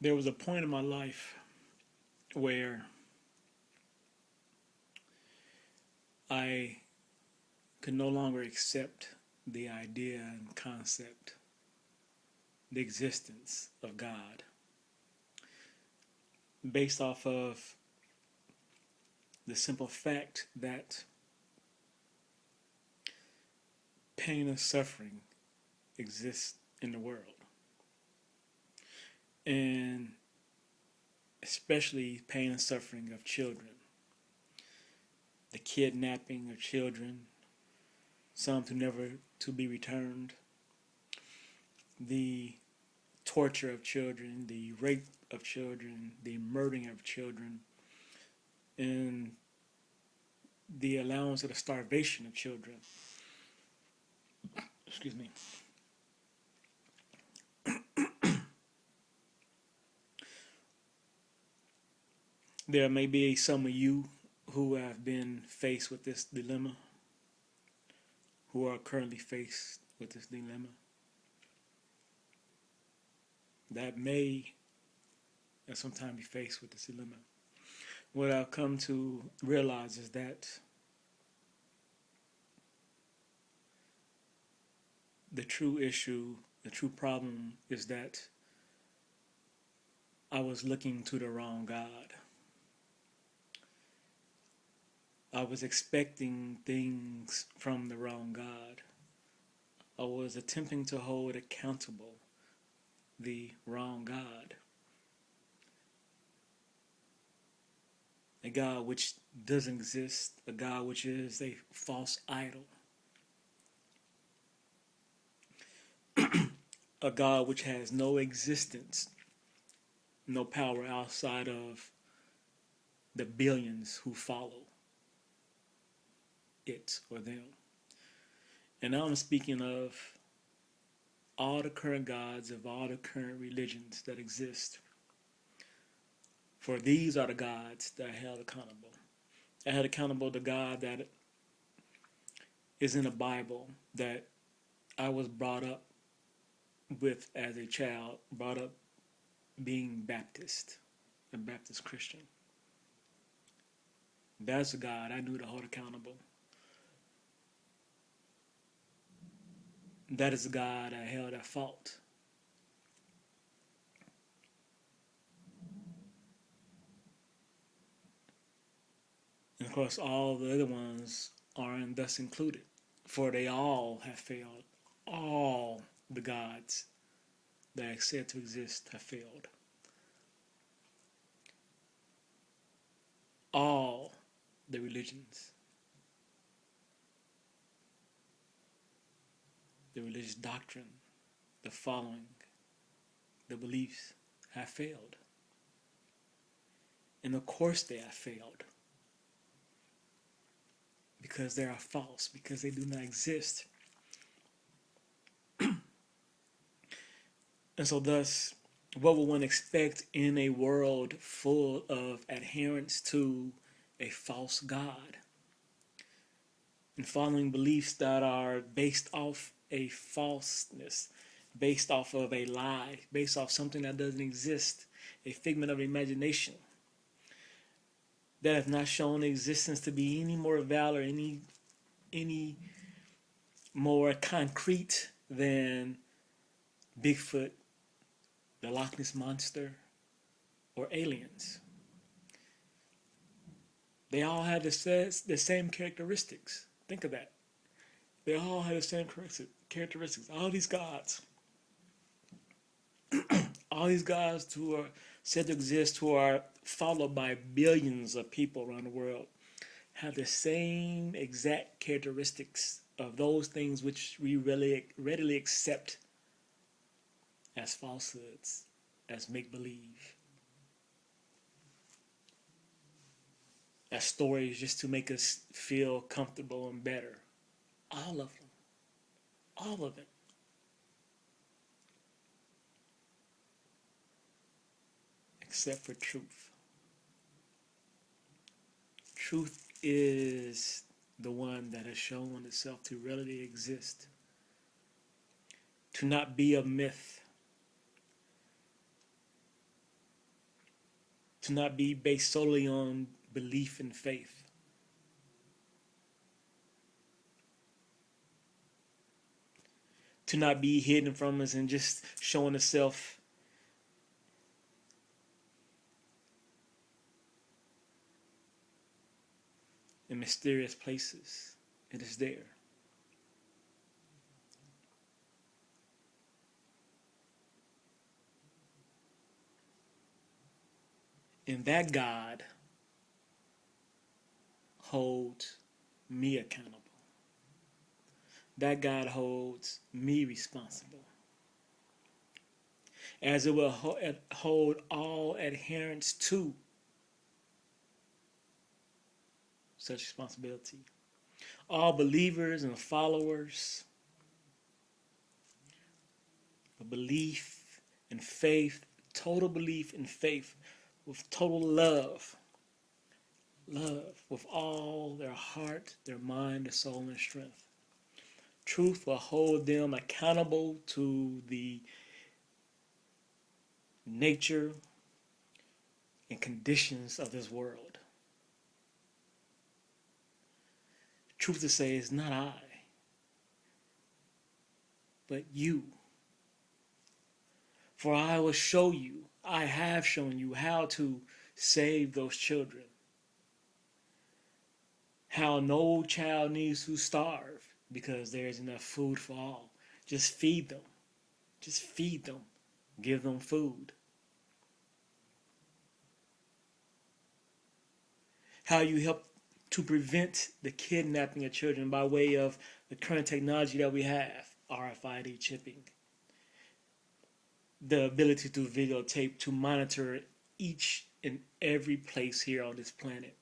There was a point in my life where I could no longer accept the idea and concept, the existence of God, based off of the simple fact that pain and suffering exists in the world. And especially pain and suffering of children, the kidnapping of children, some to never to be returned, the torture of children, the rape of children, the murdering of children, and the allowance of the starvation of children. Excuse me. There may be some of you who have been faced with this dilemma, who are currently faced with this dilemma, that may at some time be faced with this dilemma. What I've come to realize is that the true issue, the true problem is that I was looking to the wrong God. I was expecting things from the wrong God. I was attempting to hold accountable the wrong God. A God which doesn't exist, a God which is a false idol. A God which has no existence, no power outside of the billions who follow it or them. And now I'm speaking of all the current gods of all the current religions that exist. For these are the gods that I held accountable. I held accountable the God that is in the Bible, that I was brought up with as a child, brought up being Baptist, a Baptist Christian. That's the God I knew to hold accountable. That is the God I held at fault. And of course, all the other ones aren't thus included, for they all have failed. All the gods that are said to exist have failed. All the religions, the religious doctrine, the following, the beliefs have failed. And of course they have failed. Because they are false, because they do not exist. And so thus, what would one expect in a world full of adherence to a false God and following beliefs that are based off a falseness, based off of a lie, based off something that doesn't exist, a figment of imagination that has not shown existence to be any more valid, any more concrete than Bigfoot, the Loch Ness Monster, or aliens. They all have the same characteristics. Think of that. They all have the same characteristics. All these gods who are said to exist, who are followed by billions of people around the world, have the same exact characteristics of those things which we readily accept as falsehoods, as make-believe, as stories just to make us feel comfortable and better. All of them. All of it. Except for truth. Truth is the one that has shown itself to really exist, to not be a myth, to not be based solely on belief and faith, to not be hidden from us and just showing itself in mysterious places. It is there. And that God holds me accountable. That God holds me responsible. As it will hold all adherents to such responsibility. All believers and followers of belief and faith, total belief and faith, with total love with all their heart, their mind, their soul, and their strength. Truth will hold them accountable to the nature and conditions of this world. Truth to say is not I, but you. For I will show you, I have shown you how to save those children. How no child needs to starve because there is enough food for all. Just feed them. Just feed them. Give them food. How you help to prevent the kidnapping of children by way of the current technology that we have, RFID chipping. The ability to videotape, to monitor each and every place here on this planet.